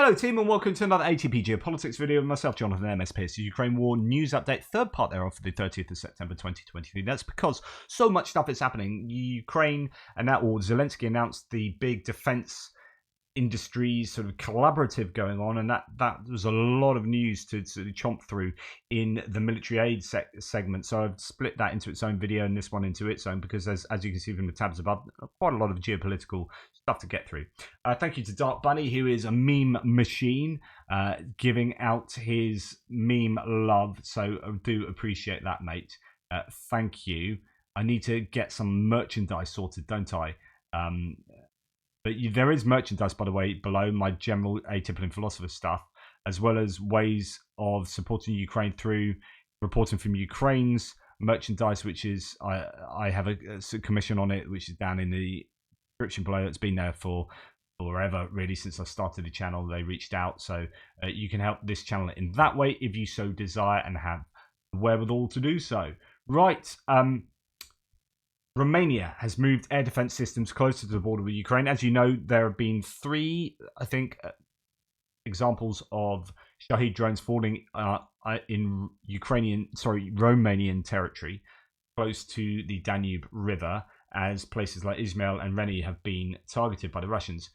Hello team and welcome to another ATP Geopolitics video with myself, Jonathan MS Pierce. The Ukraine War News Update, third part thereof for the 30th of September 2023. That's because so much stuff is happening. Ukraine and that war, Zelensky announced the big defense industries sort of collaborative going on, and that was a lot of news to chomp through in the military aid segment. So I've split that into its own video and this one into its own, because as you can see from the tabs above, quite a lot of geopolitical stuff to get through. Thank you to Dark Bunny, who is a meme machine, giving out his meme love, so I do appreciate that, mate. Thank you. I need to get some merchandise sorted, don't I? But there is merchandise, by the way, below my general Atypical and Philosopher stuff, as well as ways of supporting Ukraine through reporting from Ukraine's merchandise, which is, I have a commission on it, which is down in the description below. It's been there for forever, really, since I started the channel. They reached out, so you can help this channel in that way if you so desire and have the wherewithal to do so. Right, Romania has moved air defense systems closer to the border with Ukraine. As you know, there have been three, I think, examples of Shahed drones falling in Romanian territory, close to the Danube River, as places like Izmail and Reni have been targeted by the Russians.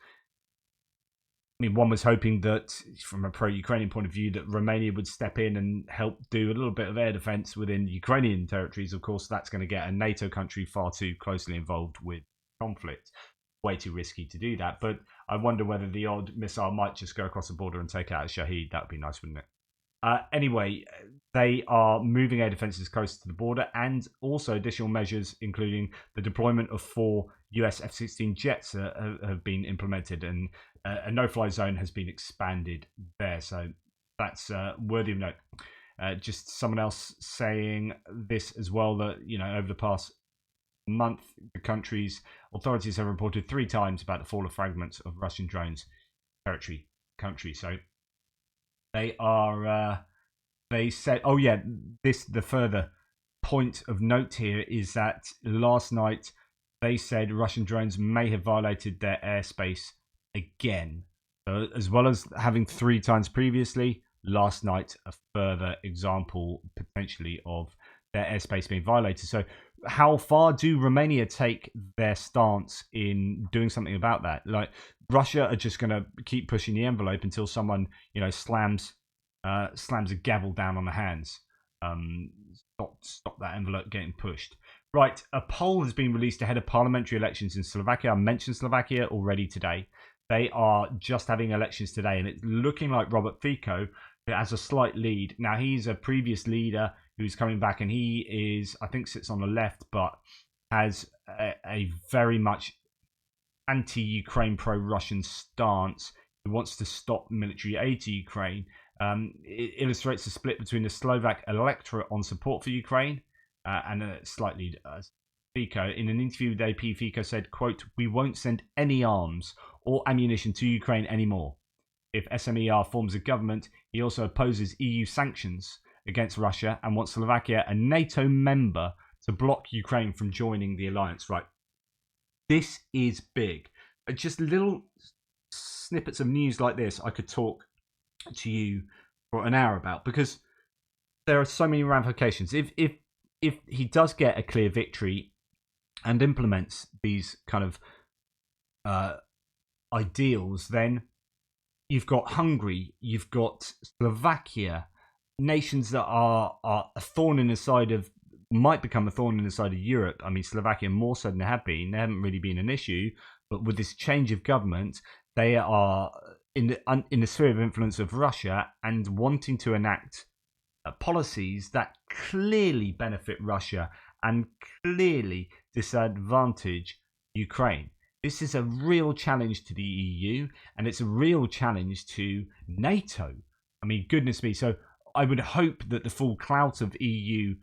I mean, one was hoping that, from a pro-Ukrainian point of view, that Romania would step in and help do a little bit of air defense within Ukrainian territories. Of course, that's going to get a NATO country far too closely involved with conflict. Way too risky to do that. But I wonder whether the odd missile might just go across the border and take out a Shahed. That would be nice, wouldn't it? Anyway, they are moving air defenses closer to the border, and also additional measures, including the deployment of 4 US F-16 jets have been implemented, and a no-fly zone has been expanded there. So that's worthy of note. Just someone else saying this as well, that, you know, over the past month, the country's authorities have reported 3 times about the fall of fragments of Russian drones territory country. So they are, they said, oh yeah, the further point of note here is that last night they said Russian drones may have violated their airspace again. So as well as having 3 times previously, last night a further example potentially of their airspace being violated. So how far do Romania take their stance in doing something about that? Like, Russia are just going to keep pushing the envelope until someone, you know, slams a gavel down on the hands. Stop that envelope getting pushed. Right, a poll has been released ahead of parliamentary elections in Slovakia. I mentioned Slovakia already today. They are just having elections today, and it's looking like Robert Fico has a slight lead. Now, he's a previous leader who's coming back, and he is, I think, sits on the left, but has a very much anti-Ukraine, pro-Russian stance. He wants to stop military aid to Ukraine. It illustrates the split between the Slovak electorate on support for Ukraine and a slight lead. Fico, in an interview with AP, Fico said, quote, "We won't send any arms or ammunition to Ukraine anymore. If SMER forms a government, he also opposes EU sanctions against Russia and wants Slovakia, a NATO member, to block Ukraine from joining the alliance." Right. This is big. Just little snippets of news like this I could talk to you for an hour about, because there are so many ramifications. If he does get a clear victory and implements these kind of ideals, then you've got Hungary, you've got Slovakia, nations that are a thorn in the side of, might become a thorn in the side of Europe. I mean, Slovakia more so than they have been. They haven't really been an issue, but with this change of government, they are in the sphere of influence of Russia and wanting to enact policies that clearly benefit Russia and clearly disadvantage Ukraine. This is a real challenge to the EU, and it's a real challenge to NATO. I mean, goodness me. So I would hope that the full clout of EU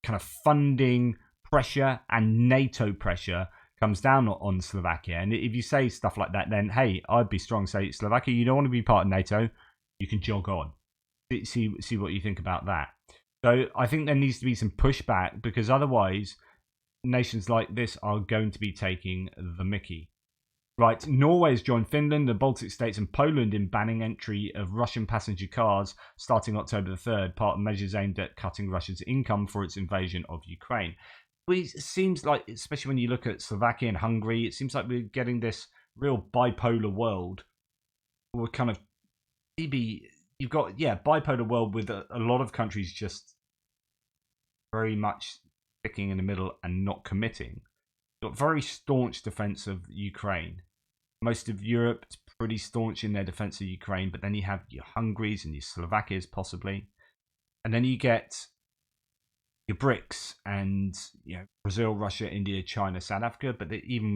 kind of funding pressure and NATO pressure comes down on Slovakia. And if you say stuff like that, then hey, I'd be strong. Say, Slovakia, you don't want to be part of NATO, you can jog on. See what you think about that. So I think there needs to be some pushback, because otherwise nations like this are going to be taking the mickey. Right, Norway has joined Finland, the Baltic states, and Poland in banning entry of Russian passenger cars starting October the 3rd, part of measures aimed at cutting Russia's income for its invasion of Ukraine. It seems like, especially when you look at Slovakia and Hungary, it seems like we're getting this real bipolar world. We're kind of maybe you've got bipolar world with a lot of countries just very much sticking in the middle and not committing. Got very staunch defense of Ukraine. Most of Europe is pretty staunch in their defense of Ukraine, but then you have your Hungaries and your Slovakias possibly, and then you get your BRICS and Brazil, Russia, India, China, South Africa. But even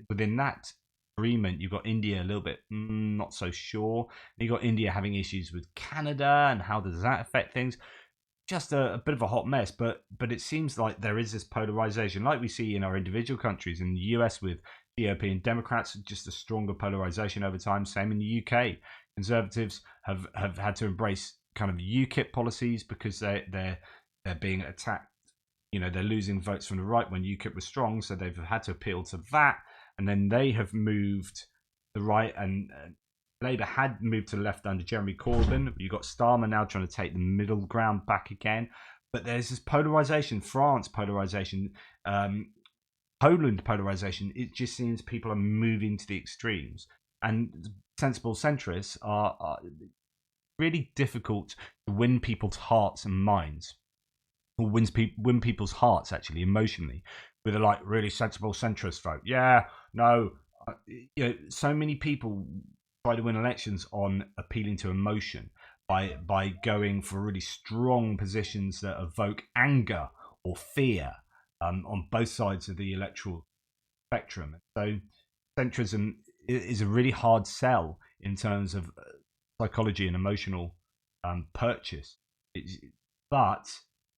within that agreement, you've got India a little bit not so sure. You've got India having issues with Canada, and how does that affect things? Just a bit of a hot mess, but it seems like there is this polarization, like we see in our individual countries. In the US with European Democrats, just a stronger polarization over time. Same in the UK. Conservatives have had to embrace kind of UKIP policies because they're being attacked. They're losing votes from the right when UKIP was strong, so they've had to appeal to that, and then they have moved the right, and Labour had moved to the left under Jeremy Corbyn. You've got Starmer now trying to take the middle ground back again. But there's this polarisation, France polarisation, Poland polarisation. It just seems people are moving to the extremes. And sensible centrists are really difficult to win people's hearts and minds. Or win people's hearts, actually, emotionally, with a really sensible centrist vote. Yeah, no. So many people try to win elections on appealing to emotion by going for really strong positions that evoke anger or fear on both sides of the electoral spectrum. So centrism is a really hard sell in terms of psychology and emotional purchase. But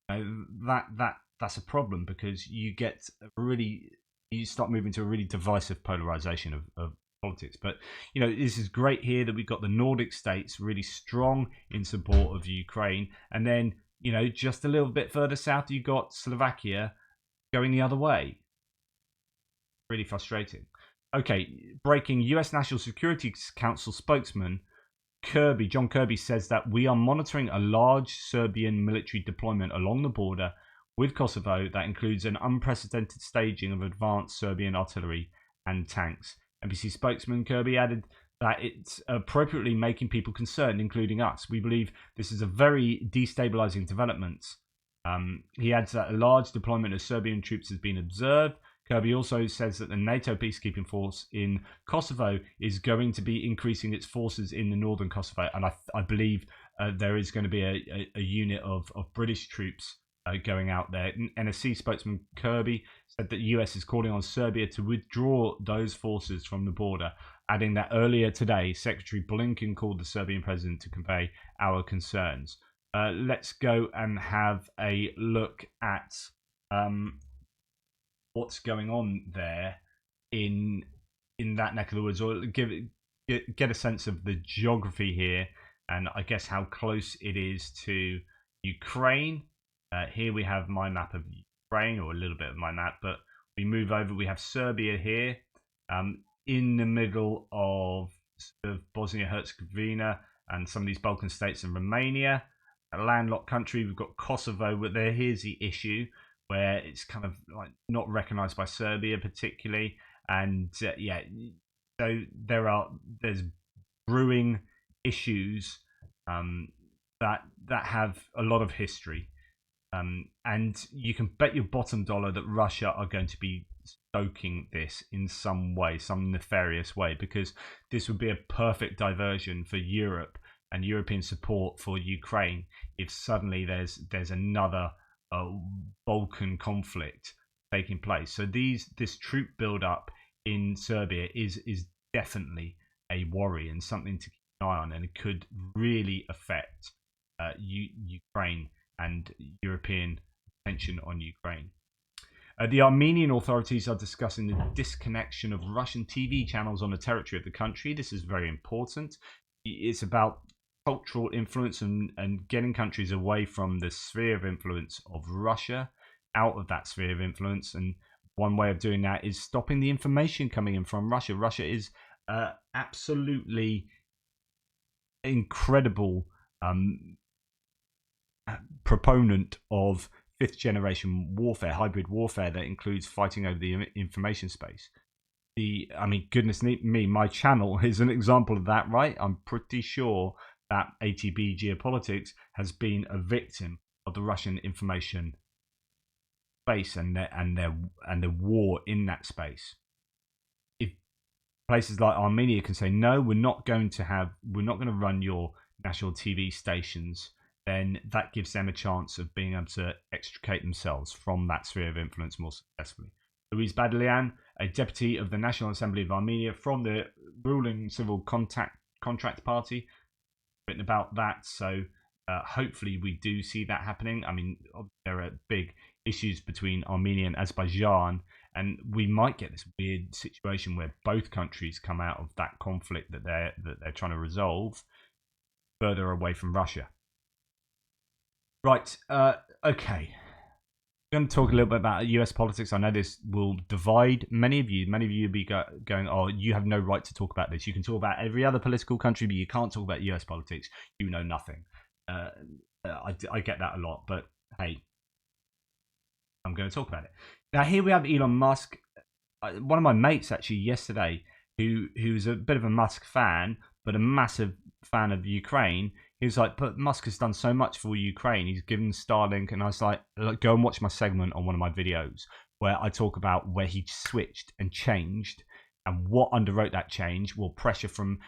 that's a problem, because you start moving to a really divisive polarization of politics. But this is great here that we've got the Nordic states really strong in support of Ukraine, and then just a little bit further south you've got Slovakia going the other way. Really frustrating. Okay, breaking. US National Security Council spokesman John Kirby says that we are monitoring a large Serbian military deployment along the border with Kosovo that includes an unprecedented staging of advanced Serbian artillery and tanks. NBC spokesman Kirby added that it's appropriately making people concerned, including us. We believe this is a very destabilizing development. He adds that a large deployment of Serbian troops has been observed. Kirby also says that the NATO peacekeeping force in Kosovo is going to be increasing its forces in the northern Kosovo, and I believe there is going to be a unit of British troops going out there. NSC spokesman Kirby said that the US is calling on Serbia to withdraw those forces from the border, adding that earlier today, Secretary Blinken called the Serbian president to convey our concerns. Let's go and have a look at what's going on there in that neck of the woods, or get a sense of the geography here, and I guess how close it is to Ukraine. Here we have my map of Ukraine, or a little bit of my map, but we move over. We have Serbia here, in the middle of Bosnia-Herzegovina and some of these Balkan states, and Romania, a landlocked country. We've got Kosovo, but here's the issue, where it's kind of like not recognised by Serbia particularly, and so there's brewing issues that have a lot of history. And you can bet your bottom dollar that Russia are going to be stoking this in some way, some nefarious way, because this would be a perfect diversion for Europe and European support for Ukraine if suddenly there's another Balkan conflict taking place. So this troop build-up in Serbia is definitely a worry and something to keep an eye on, and it could really affect Ukraine and European attention on Ukraine. The Armenian authorities are discussing the disconnection of Russian TV channels on the territory of the country. This is very important. It's about cultural influence and getting countries away from the sphere of influence of Russia, out of that sphere of influence, and one way of doing that is stopping the information coming in from Russia. Russia is absolutely incredible proponent of fifth generation warfare, hybrid warfare that includes fighting over the information space. Goodness me, my channel is an example of that, right? I'm pretty sure that ATB Geopolitics has been a victim of the Russian information space and the war in that space. If places like Armenia can say no, we're not going to run your national TV stations, then that gives them a chance of being able to extricate themselves from that sphere of influence more successfully. Louise Badlian, a deputy of the National Assembly of Armenia from the ruling Civil Contract Party, written about that. So hopefully we do see that happening. I mean, there are big issues between Armenia and Azerbaijan, and we might get this weird situation where both countries come out of that conflict that they're trying to resolve further away from Russia. Right. Okay. I'm going to talk a little bit about US politics. I know this will divide many of you. Many of you will be going, oh, you have no right to talk about this. You can talk about every other political country, but you can't talk about US politics. You know nothing. I get that a lot, but hey, I'm going to talk about it. Now, here we have Elon Musk. One of my mates, actually, yesterday, who's a bit of a Musk fan, but a massive fan of Ukraine. He was like, but Musk has done so much for Ukraine. He's given Starlink. And I was like, go and watch my segment on one of my videos where I talk about where he switched and changed and what underwrote that change. Well, pressure from...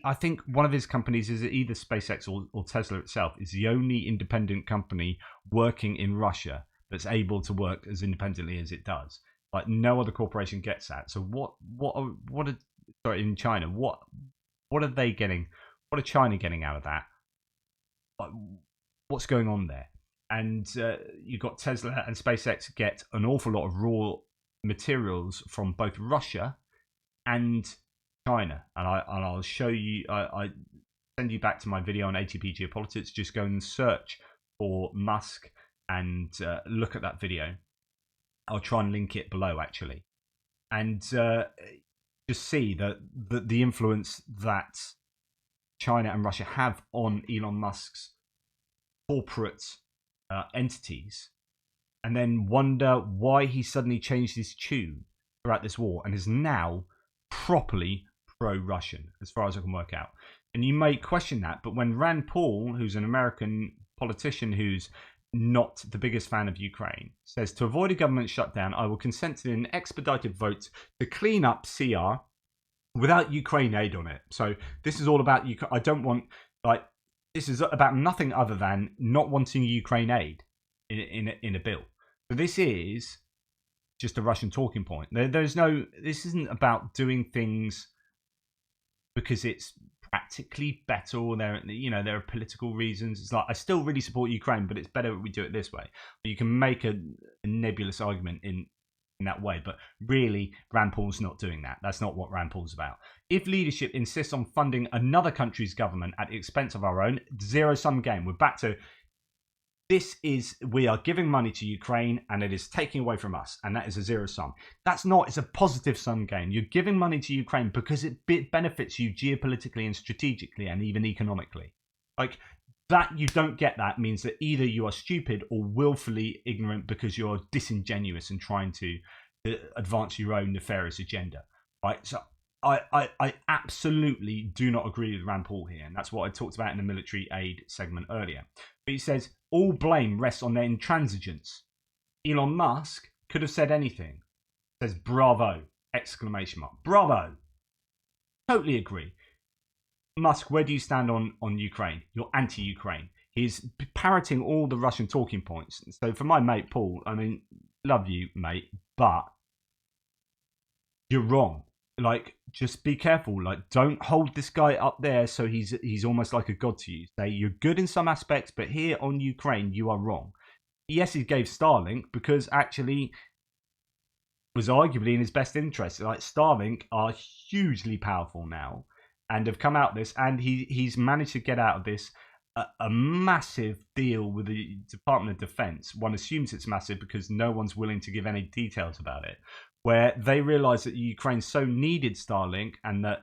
I think one of his companies is either SpaceX or Tesla itself is the only independent company working in Russia that's able to work as independently as it does. Like no other corporation gets that. So in China, what are they getting? What are China getting out of that? What's going on there? And you've got Tesla and SpaceX get an awful lot of raw materials from both Russia and China. And I'll show you. I send you back to my video on ATP Geopolitics. Just go and search for Musk and look at that video. I'll try and link it below actually, and just see the influence that China and Russia have on Elon Musk's corporate entities, and then wonder why he suddenly changed his tune throughout this war and is now properly pro-Russian, as far as I can work out. And you may question that, but when Rand Paul, who's an American politician who's not the biggest fan of Ukraine, says to avoid a government shutdown, I will consent to an expedited vote to clean up CR without Ukraine aid on it. So this is all about Ukraine. I don't want, this is about nothing other than not wanting Ukraine aid in a bill. So this is just a Russian talking point. This isn't about doing things because it's practically better or there are political reasons. It's like, I still really support Ukraine, but it's better if we do it this way. You can make a nebulous argument in that way, but really Rand Paul's not doing that. That's not what Rand Paul's about. If leadership insists on funding another country's government at the expense of our own, zero-sum game. We're back to we are giving money to Ukraine and it is taking away from us, and that is a zero-sum. It's a positive-sum game. You're giving money to Ukraine because it benefits you geopolitically and strategically and even economically. Like, that you don't get that means that either you are stupid or willfully ignorant because you're disingenuous and trying to advance your own nefarious agenda. Right? So I absolutely do not agree with Rand Paul here, and that's what I talked about in the military aid segment earlier. But he says all blame rests on their intransigence. Elon Musk could have said anything. Says bravo! Exclamation mark. Bravo! Totally agree. Musk, where do you stand on Ukraine? You're anti-Ukraine. He's parroting all the Russian talking points. So for my mate Paul, I mean, love you, mate, but you're wrong. Like, just be careful. Like, don't hold this guy up there so he's almost like a god to you. Say you're good in some aspects, but here on Ukraine, you are wrong. Yes, he gave Starlink because actually was arguably in his best interest. Like, Starlink are hugely powerful now and have come out of this, and he's managed to get out of this a massive deal with the Department of Defense. One assumes it's massive because no one's willing to give any details about it, where they realized that Ukraine so needed Starlink and that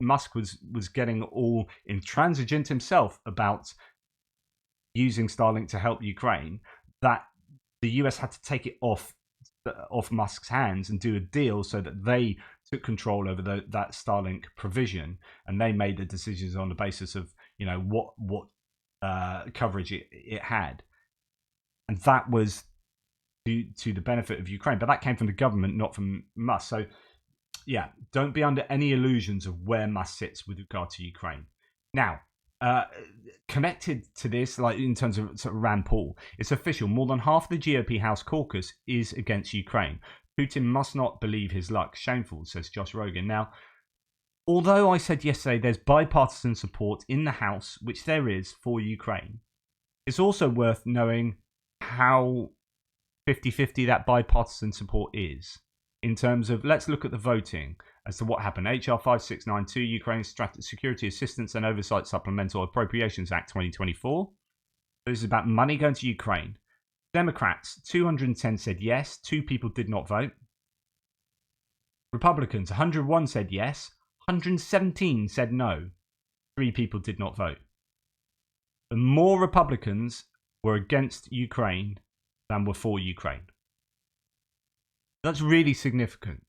Musk was getting all intransigent himself about using Starlink to help Ukraine, that the US had to take it off Musk's hands and do a deal so that they took control over that Starlink provision, and they made the decisions on the basis of what coverage it had, and that was to the benefit of Ukraine. But that came from the government, not from Musk. So yeah, don't be under any illusions of where Musk sits with regard to Ukraine. Now, connected to this, like in terms of sort of Rand Paul, it's official. More than half the GOP House caucus is against Ukraine. Putin must not believe his luck. Shameful, says Josh Rogan. Now, although I said yesterday there's bipartisan support in the House, which there is for Ukraine, it's also worth knowing how 50-50 that bipartisan support is. In terms of, let's look at the voting as to what happened. HR 5692, Ukraine's Security Assistance and Oversight Supplemental Appropriations Act 2024. This is about money going to Ukraine. Democrats, 210 said yes, 2 people did not vote. Republicans, 101 said yes, 117 said no, 3 people did not vote. The more Republicans were against Ukraine than were for Ukraine. That's really significant.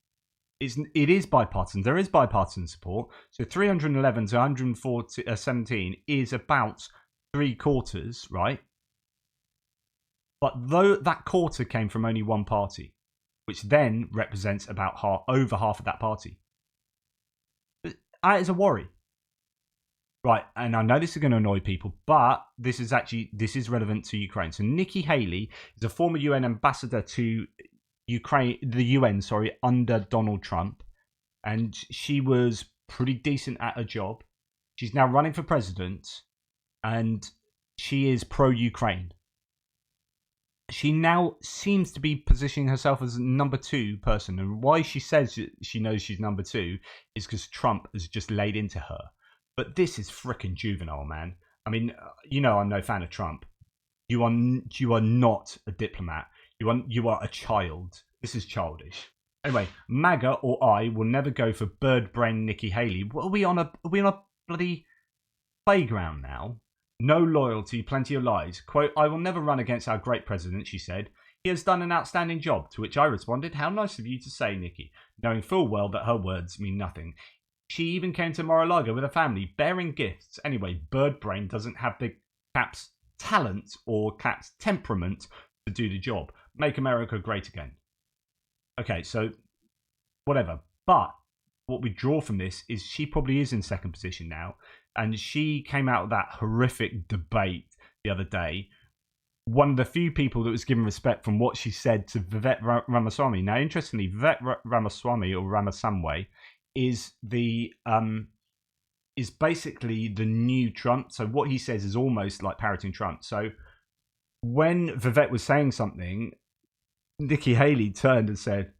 It is bipartisan. There is bipartisan support. So 311 to 117 is about 3/4, right? But though that quarter came from only one party, which then represents about over half of that party. That is a worry. Right, and I know this is going to annoy people, but this is relevant to Ukraine. So Nikki Haley is a former UN ambassador to the UN, under Donald Trump, and she was pretty decent at her job. She's now running for president, and she is pro-Ukraine. She now seems to be positioning herself as number 2 person, and why she says she knows she's number 2 is because Trump has just laid into her. But this is frickin' juvenile, man. I mean, I'm no fan of Trump. You are not a diplomat. You are a child. This is childish. Anyway, MAGA or I will never go for bird brain Nikki Haley. What, are we on a bloody playground now? No loyalty, plenty of lies. Quote, I will never run against our great president, she said. He has done an outstanding job, to which I responded, how nice of you to say, Nikki, knowing full well that her words mean nothing. She even came to Mar-a-Lago with her family, bearing gifts. Anyway, bird brain doesn't have the Cap's talent or Cap's temperament to do the job. Make America great again. Okay, so whatever. But what we draw from this is she probably is in second position now. And she came out of that horrific debate the other day. One of the few people that was given respect from what she said to Vivek Ramaswamy. Now, interestingly, Vivek Ramaswamy or Ramaswamy is basically the new Trump. So what he says is almost like parroting Trump. So when Vivek was saying something, Nikki Haley turned and said,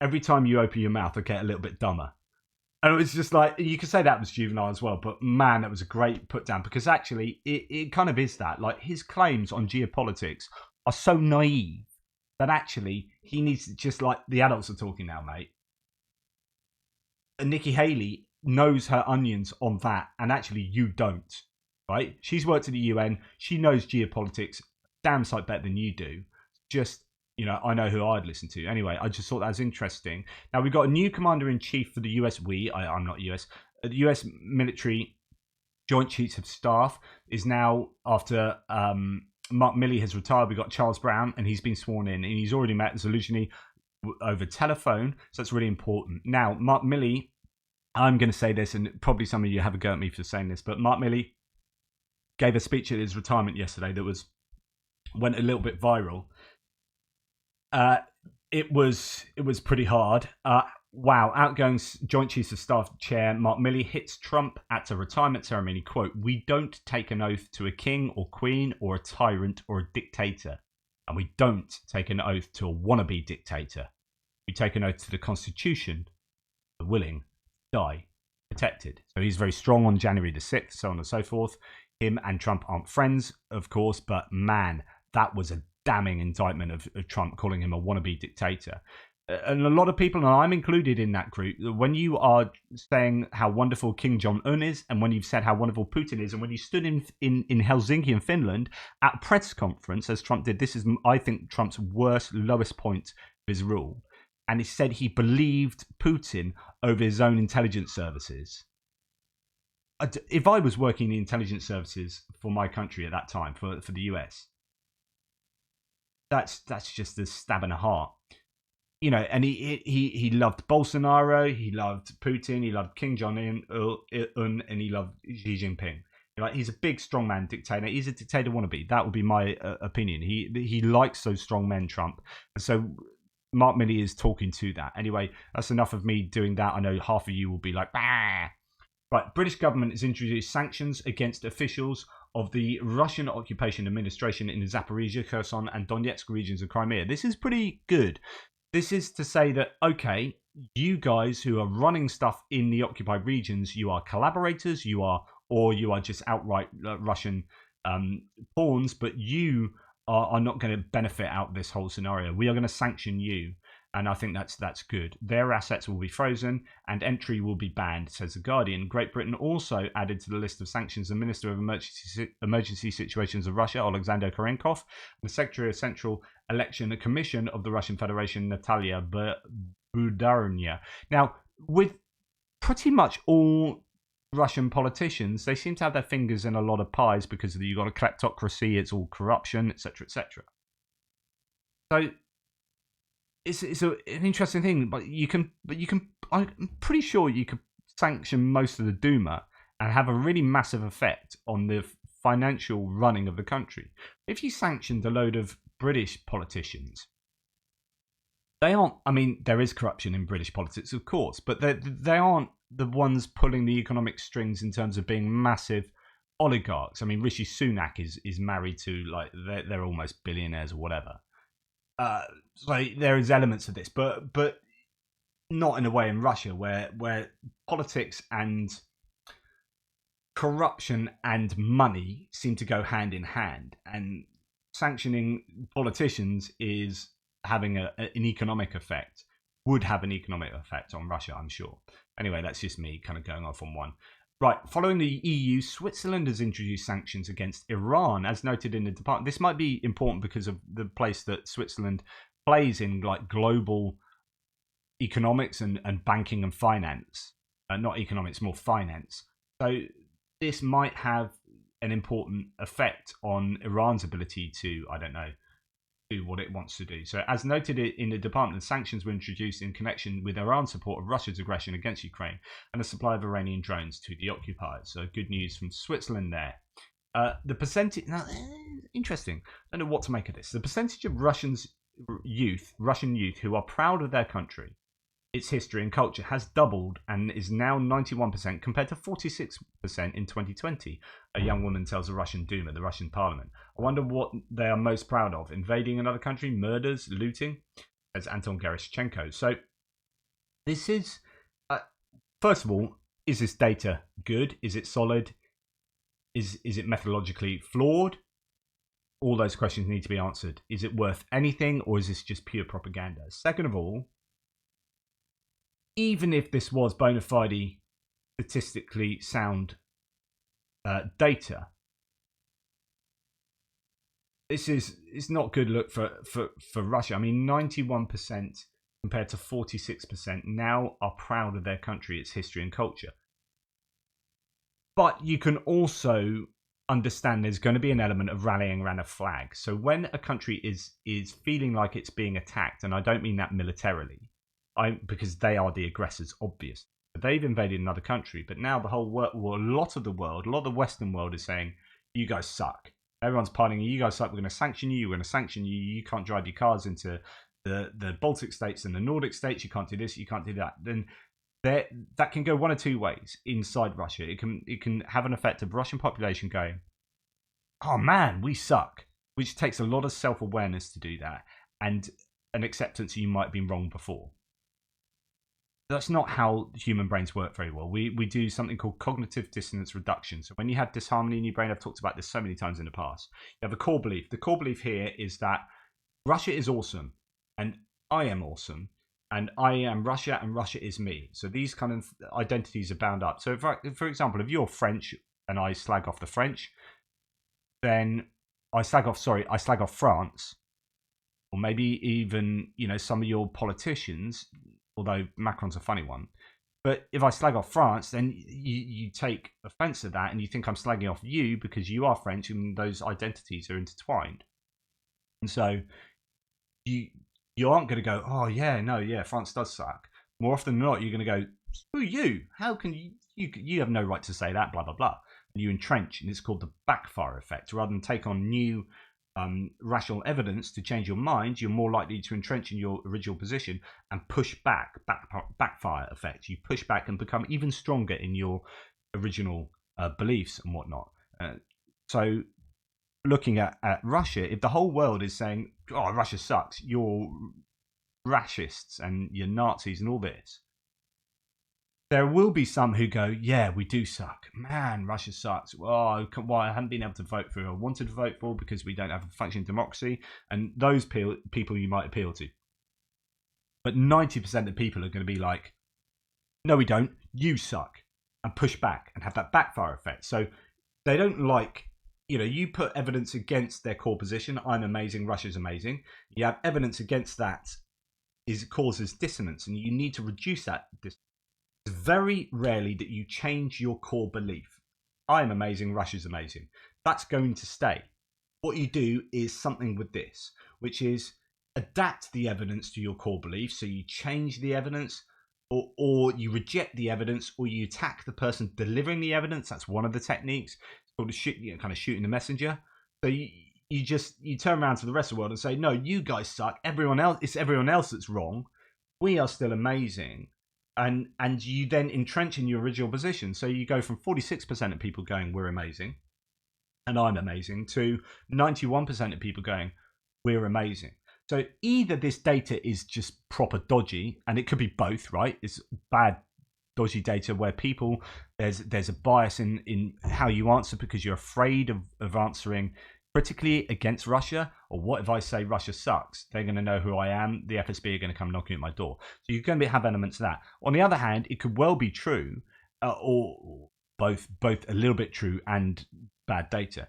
every time you open your mouth, I get a little bit dumber. And it was just like, you could say that was juvenile as well, but man, that was a great put down, because actually it kind of is that. Like, his claims on geopolitics are so naive that actually he needs to, just like the adults are talking now, mate. And Nikki Haley knows her onions on that, and actually you don't, right? She's worked at the UN. She knows geopolitics damn sight better than you do. Just, I know who I'd listen to. Anyway, I just thought that was interesting. Now, we've got a new commander-in-chief for the US. I'm not US. The US military Joint Chiefs of Staff is now, after Mark Milley has retired, we've got Charles Brown, and he's been sworn in, and he's already met Zelensky over telephone, so that's really important. Now, Mark Milley, I'm going to say this, and probably some of you have a go at me for saying this, but Mark Milley gave a speech at his retirement yesterday that went a little bit viral. It was pretty hard. Wow, outgoing Joint Chiefs of Staff Chair Mark Milley hits Trump at a retirement ceremony. Quote, we don't take an oath to a king or queen or a tyrant or a dictator. And we don't take an oath to a wannabe dictator. We take an oath to the Constitution, the willing, die protected. So he's very strong on January the 6th, so on and so forth. him and Trump aren't friends, of course, but man, that was a damning indictment of Trump, calling him a wannabe dictator. And a lot of people, and I'm included in that group, when you are saying how wonderful Kim Jong-un is, and when you've said how wonderful Putin is, and when you stood in Helsinki in Finland at a press conference, as Trump did, this is, I think, Trump's lowest point of his rule, and he said he believed Putin over his own intelligence services. If I was working in the intelligence services for my country at that time, for the US, that's just a stab in the heart. You know, and he loved Bolsonaro, he loved Putin, he loved Kim Jong-un, and he loved Xi Jinping. Like, he's a big strongman dictator. He's a dictator wannabe. That would be my opinion. He likes those strong men, Trump. And so Mark Milley is talking to that. Anyway, that's enough of me doing that. I know half of you will be like, bah. Right, British government has introduced sanctions against officials of the Russian occupation administration in the Zaporizhia, Kherson, and Donetsk regions of Crimea. This is pretty good. This is to say that, okay, you guys who are running stuff in the occupied regions, you are collaborators, or you are just outright Russian pawns, but you are not going to benefit out of this whole scenario. We are going to sanction you, and I think that's good. Their assets will be frozen, and entry will be banned, says The Guardian. Great Britain also added to the list of sanctions the Minister of Emergency Situations of Russia, Alexander Korenkov, and the Secretary of Central Election Commission of the Russian Federation, Natalia Budarnya. Now, with pretty much all Russian politicians, they seem to have their fingers in a lot of pies because you've got a kleptocracy, it's all corruption, etc., etc. So it's an interesting thing, but I'm pretty sure you could sanction most of the Duma and have a really massive effect on the financial running of the country. If you sanctioned a load of British politicians, they aren't. I mean, there is corruption in British politics, of course, but they aren't the ones pulling the economic strings in terms of being massive oligarchs. I mean, Rishi Sunak is married to, like, they're almost billionaires or whatever. So there is elements of this, but not in a way in Russia where politics and corruption and money seem to go hand in hand, and sanctioning politicians is having an economic effect, would have an economic effect on Russia, I'm sure. Anyway, that's just me kind of going off on one. Right, following the EU, Switzerland has introduced sanctions against Iran, as noted in the department. This might be important because of the place that Switzerland plays in, like, global economics and banking and finance. Not economics, more finance. So this might have an important effect on Iran's ability to, I don't know, do what it wants to do. So, as noted in the department, sanctions were introduced in connection with Iran's support of Russia's aggression against Ukraine and the supply of Iranian drones to the occupiers. So, good news from Switzerland there. The percentage, now, interesting. I don't know what to make of this. The percentage of Russian youth who are proud of their country, its history and culture, has doubled and is now 91% compared to 46% in 2020, a young woman tells the Russian Duma, the Russian parliament. I wonder what they are most proud of: invading another country, murders, looting, as Anton Gerashchenko. So this is, first of all, is this data good? Is it solid? Is it methodologically flawed? All those questions need to be answered. Is it worth anything, or is this just pure propaganda? Second of all, even if this was bona fide, statistically sound data, it's not good look for Russia. I mean, 91% compared to 46% now are proud of their country, its history and culture. But you can also understand there's going to be an element of rallying around a flag. So when a country is feeling like it's being attacked, and I don't mean that militarily, because they are the aggressors, obviously. They've invaded another country, but now the whole world, well, a lot of the Western world is saying, you guys suck. Everyone's piling, you guys suck, we're going to sanction you, you can't drive your cars into the Baltic states and the Nordic states, you can't do this, you can't do that. Then that can go one of two ways inside Russia. It can have an effect of Russian population going, oh man, we suck, which takes a lot of self-awareness to do that, and an acceptance you might have been wrong before. that's not how human brains work very well. We do something called cognitive dissonance reduction. So when you have disharmony in your brain, I've talked about this so many times in the past. You have a core belief. The core belief here is that Russia is awesome, and I am awesome, and I am Russia, and Russia is me. So these kind of identities are bound up. So for example, if you're French and I slag off the French, then I slag off France, or maybe even some of your politicians, although Macron's a funny one. But if I slag off France, then you take offence at that, and you think I'm slagging off you because you are French, and those identities are intertwined. And so you aren't going to go, oh yeah, no, yeah, France does suck. More often than not, you're going to go, screw you. How can you have no right to say that, blah, blah, blah. And you entrench, and it's called the backfire effect. Rather than take on new rational evidence to change your mind, you're more likely to entrench in your original position and push backfire effect. You push back and become even stronger in your original beliefs and whatnot. So looking at Russia, if the whole world is saying, oh, Russia sucks, you're racists and you're Nazis and all this, there will be some who go, yeah, we do suck. Man, Russia sucks. Oh, why I haven't been able to vote for who I wanted to vote for because we don't have a functioning democracy. And those people you might appeal to. But 90% of people are going to be like, no, we don't. You suck. And push back and have that backfire effect. So they don't like, you put evidence against their core position. I'm amazing. Russia's amazing. You have evidence against that causes dissonance, and you need to reduce that dissonance. It's very rarely that you change your core belief. I'm amazing, Russia's amazing. That's going to stay. What you do is something with this, which is adapt the evidence to your core belief. So you change the evidence, or you reject the evidence, or you attack the person delivering the evidence. That's one of the techniques. It's called kind of shooting the messenger. So you turn around to the rest of the world and say, no, you guys suck. It's everyone else that's wrong. We are still amazing. And you then entrench in your original position. So you go from 46% of people going, we're amazing, and I'm amazing, to 91% of people going, we're amazing. So either this data is just proper dodgy, and it could be both, right? It's bad, dodgy data where people, there's a bias in how you answer because you're afraid of answering critically against Russia, or what if I say Russia sucks? They're going to know who I am. The FSB are going to come knocking at my door. So you're going to have elements of that. On the other hand, it could well be true, or both a little bit true and bad data,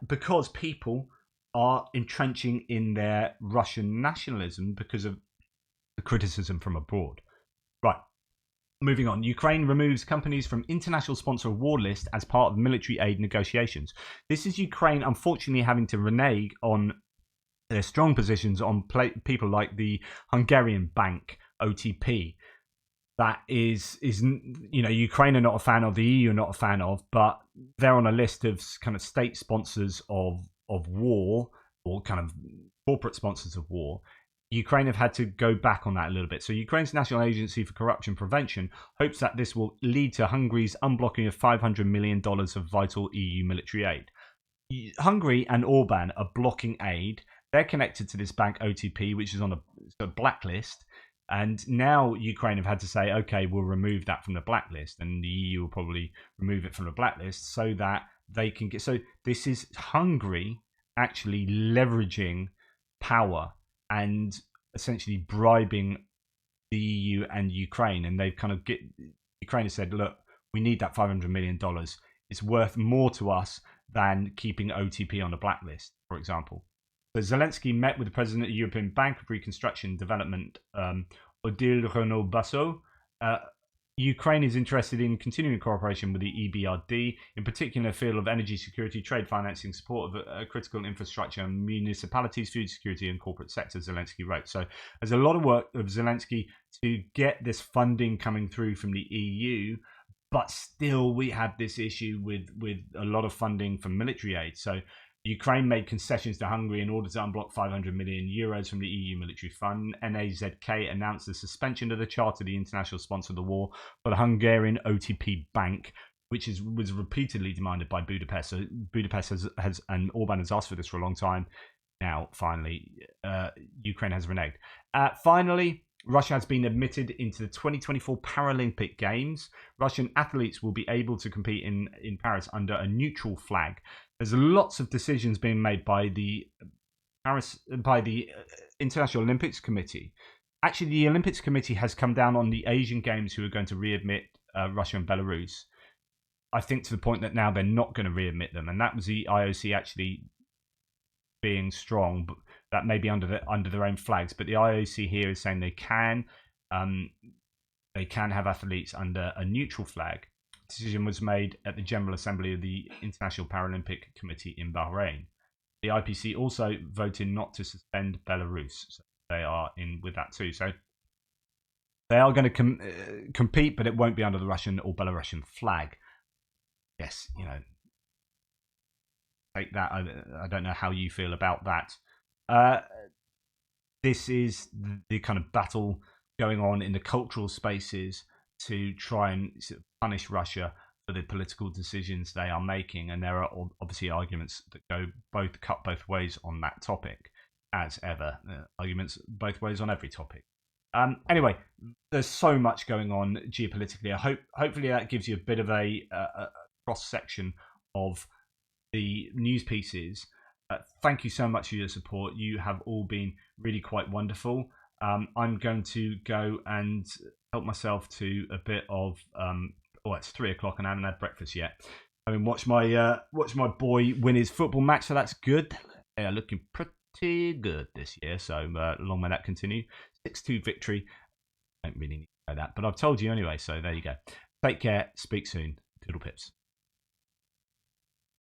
because people are entrenching in their Russian nationalism because of the criticism from abroad. Right. Moving on, Ukraine removes companies from international sponsor war list as part of military aid negotiations. This is Ukraine, unfortunately, having to renege on their strong positions on people like the Hungarian bank OTP. That is Ukraine are not a fan of, the EU are not a fan of, but they're on a list of kind of state sponsors of war, or kind of corporate sponsors of war. Ukraine have had to go back on that a little bit. So Ukraine's National Agency for Corruption Prevention hopes that this will lead to Hungary's unblocking of $500 million of vital EU military aid. Hungary and Orban are blocking aid. They're connected to this bank OTP, which is on a blacklist. And now Ukraine have had to say, okay, we'll remove that from the blacklist. And the EU will probably remove it from the blacklist so that they can get... So this is Hungary actually leveraging power and essentially bribing the EU and Ukraine. And they've kind of Ukraine has said, look, we need that $500 million. It's worth more to us than keeping OTP on a blacklist, for example. So Zelensky met with the president of the European Bank of Reconstruction and Development, Odile Renaud-Bassot. Ukraine is interested in continuing cooperation with the EBRD, in particular in the field of energy security, trade financing, support of critical infrastructure, and municipalities, food security, and corporate sectors, Zelensky wrote. So there's a lot of work of Zelensky to get this funding coming through from the EU, but still we have this issue with a lot of funding from military aid. So Ukraine made concessions to Hungary in order to unblock 500 million euros from the EU military fund. NAZK announced the suspension of the charter, the international sponsor of the war, for the Hungarian OTP bank, which was repeatedly demanded by Budapest. So Budapest has and Orban has asked for this for a long time. Now, finally, Ukraine has reneged. Finally, Russia has been admitted into the 2024 Paralympic Games. Russian athletes will be able to compete in Paris under a neutral flag. There's lots of decisions being made by the International Olympics Committee. Actually, the Olympics Committee has come down on the Asian Games, who are going to readmit Russia and Belarus. I think to the point that now they're not going to readmit them, and that was the IOC actually being strong, but that may be under their own flags. But the IOC here is saying they can have athletes under a neutral flag. The decision was made at the General Assembly of the International Paralympic Committee in Bahrain. The IPC also voted not to suspend Belarus. So they are in with that too. So they are going to compete, but it won't be under the Russian or Belarusian flag. Yes, take that. I don't know how you feel about that. This is the kind of battle going on in the cultural spaces to try and sort of punish Russia for the political decisions they are making, and there are obviously arguments that cut both ways on that topic, as ever. Arguments both ways on every topic. Anyway, there's so much going on geopolitically. Hopefully that gives you a bit of a cross section of the news pieces. Thank you so much for your support. You have all been really quite wonderful. I'm going to go and help myself to a bit of it's 3 o'clock and I haven't had breakfast yet. I mean, watch my boy win his football match, so that's good. They are looking pretty good this year, so long may that continue. 6-2 victory. I don't really need to know that, but I've told you anyway, so there you go. Take care. Speak soon. Toodle pips.